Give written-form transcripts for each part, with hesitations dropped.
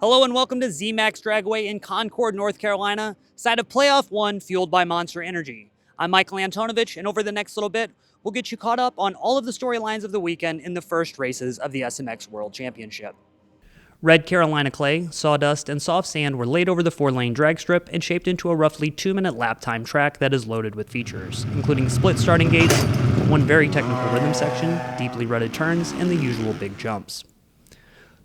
Hello and welcome to ZMAX Dragway in Concord, North Carolina, side of Playoff 1 fueled by Monster Energy. I'm Michael Antonovich, and over the next little bit, we'll get you caught up on all of the storylines of the weekend in the first races of the SMX World Championship. Red Carolina clay, sawdust, and soft sand were laid over the 4-lane drag strip and shaped into a roughly 2-minute lap time track that is loaded with features, including split starting gates, one very technical rhythm section, deeply rutted turns, and the usual big jumps.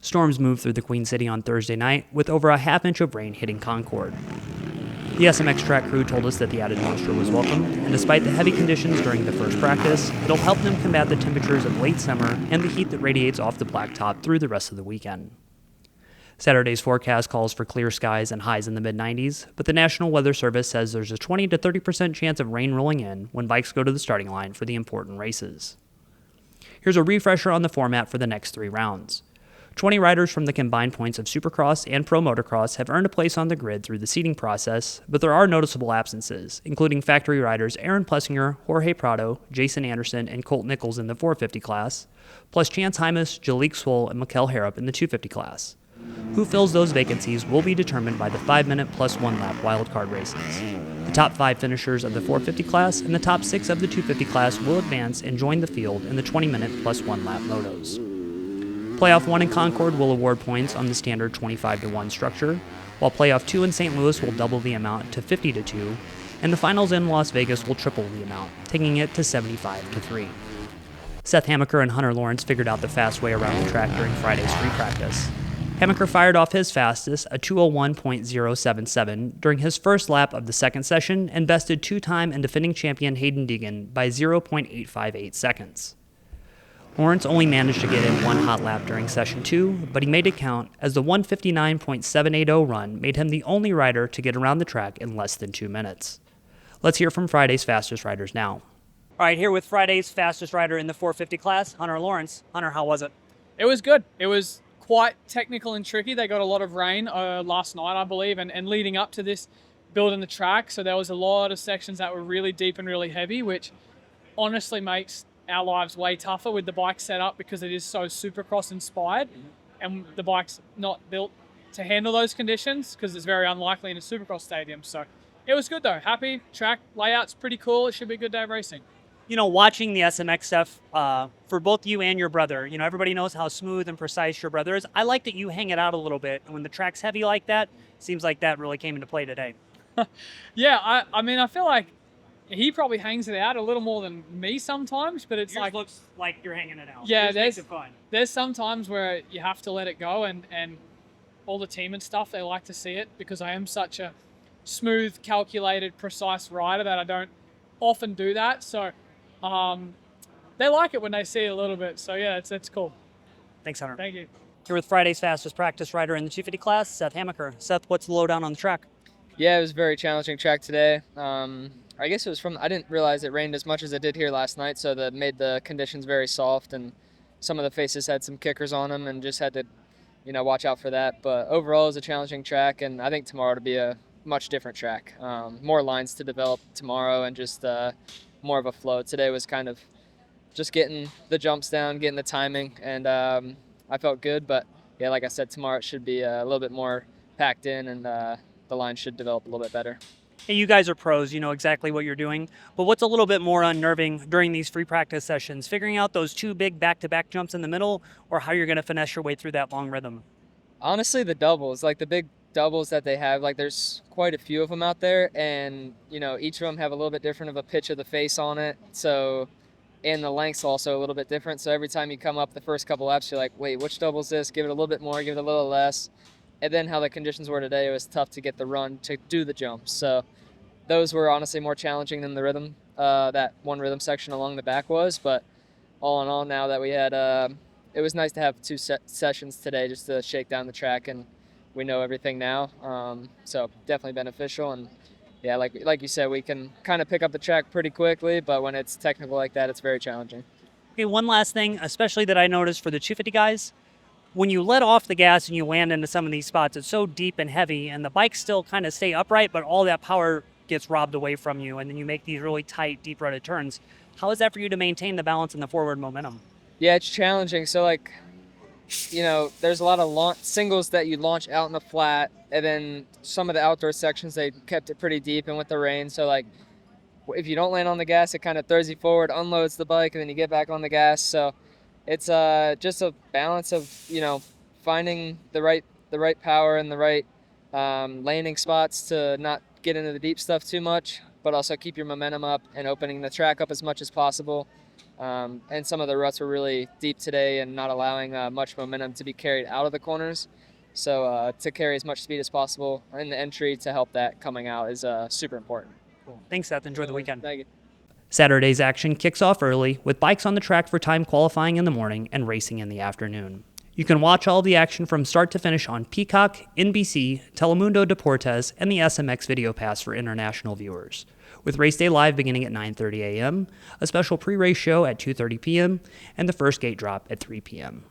Storms moved through the Queen City on Thursday night, with over a half-inch of rain hitting Concord. The SMX track crew told us that the added moisture was welcome, and despite the heavy conditions during the first practice, it'll help them combat the temperatures of late summer and the heat that radiates off the blacktop through the rest of the weekend. Saturday's forecast calls for clear skies and highs in the mid-90s, but the National Weather Service says there's a 20 to 30% chance of rain rolling in when bikes go to the starting line for the important races. Here's a refresher on the format for the next 3 rounds. 20 riders from the combined points of Supercross and Pro Motocross have earned a place on the grid through the seeding process, but there are noticeable absences, including factory riders Aaron Plessinger, Jorge Prado, Jason Anderson, and Colt Nichols in the 450 class, plus Chance Hymas, Jalik Swoll, and Mikkel Harrop in the 250 class. Who fills those vacancies will be determined by the 5-minute plus 1-lap wildcard races. The top 5 finishers of the 450 class and the top 6 of the 250 class will advance and join the field in the 20-minute plus 1-lap motos. Playoff 1 in Concord will award points on the standard 25-1 structure, while Playoff 2 in St. Louis will double the amount to 50-2, and the finals in Las Vegas will triple the amount, taking it to 75-3. Seth Hammacker and Hunter Lawrence figured out the fast way around the track during Friday's free practice. Hammacker fired off his fastest, a 2:01.077, during his first lap of the second session and bested 2-time and defending champion Hayden Deegan by 0.858 seconds. Lawrence only managed to get in one hot lap during Session 2, but he made it count as the 1:59.780 run made him the only rider to get around the track in less than 2 minutes. Let's hear from Friday's fastest riders now. All right, here with Friday's fastest rider in the 450 class, Hunter Lawrence. Hunter, how was it? It was good. It was quite technical and tricky. They got a lot of rain last night, I believe, and leading up to this building the track, so there was a lot of sections that were really deep and really heavy, which honestly makes our lives way tougher with the bike set up because it is so Supercross inspired, and the bike's not built to handle those conditions because it's very unlikely in a Supercross stadium. So it was good though. Happy. Track layout's pretty cool. It should be a good day of racing. You know, watching the SMX stuff for both you and your brother, you know, everybody knows how smooth and precise your brother is. I like that you hang it out a little bit, and when the track's heavy like that, seems like that really came into play today. Yeah, I mean, I feel like he probably hangs it out a little more than me sometimes, but it's Yours like looks like you're hanging it out. Yeah, Yours makes it fun. There's some times where you have to let it go, and all the team and stuff, they like to see it because I am such a smooth, calculated, precise rider that I don't often do that. So they like it when they see it a little bit. So yeah, it's cool. Thanks, Hunter. Thank you. Here with Friday's fastest practice rider in the 250 class, Seth Hammacker. Seth, what's the lowdown on the track? Yeah, it was a very challenging track today. I guess it was I didn't realize it rained as much as it did here last night, so that made the conditions very soft, and some of the faces had some kickers on them and just had to, watch out for that. But overall, it was a challenging track, and I think tomorrow to be a much different track. More lines to develop tomorrow and just more of a flow. Today was kind of just getting the jumps down, getting the timing, and I felt good. But yeah, like I said, tomorrow it should be a little bit more packed in, and the line should develop a little bit better. Hey, you guys are pros, you know exactly what you're doing, but what's a little bit more unnerving during these free practice sessions? Figuring out those 2 big back-to-back jumps in the middle, or how you're going to finesse your way through that long rhythm? Honestly, the doubles, like the big doubles that they have, like there's quite a few of them out there, and each of them have a little bit different of a pitch of the face on it, so, and the length's also a little bit different, so every time you come up the first couple laps, you're like, wait, which double's this? Give it a little bit more, give it a little less. And then how the conditions were today, it was tough to get the run to do the jumps. So those were honestly more challenging than the rhythm, that one rhythm section along the back was. But all in all, now that we had, it was nice to have 2 sessions today just to shake down the track, and we know everything now. So definitely beneficial. And yeah, like you said, we can kind of pick up the track pretty quickly, but when it's technical like that, it's very challenging. Okay, one last thing, especially that I noticed for the 250 guys. When you let off the gas and you land into some of these spots, it's so deep and heavy, and the bikes still kind of stay upright, but all that power gets robbed away from you, and then you make these really tight, deep-rutted turns. How is that for you to maintain the balance and the forward momentum? Yeah, it's challenging. So, there's a lot of singles that you launch out in the flat, and then some of the outdoor sections, they kept it pretty deep and with the rain. So like, if you don't land on the gas, it kind of throws you forward, unloads the bike, and then you get back on the gas. So it's just a balance of, finding the right power and the right landing spots to not get into the deep stuff too much, but also keep your momentum up and opening the track up as much as possible. And some of the ruts were really deep today and not allowing much momentum to be carried out of the corners. So to carry as much speed as possible in the entry to help that coming out is super important. Cool. Thanks, Seth. Enjoy the weekend. Thank you. Saturday's action kicks off early with bikes on the track for time qualifying in the morning and racing in the afternoon. You can watch all of the action from start to finish on Peacock, NBC, Telemundo Deportes, and the SMX Video Pass for international viewers. With race day live beginning at 9:30 a.m., a special pre-race show at 2:30 p.m., and the first gate drop at 3 p.m.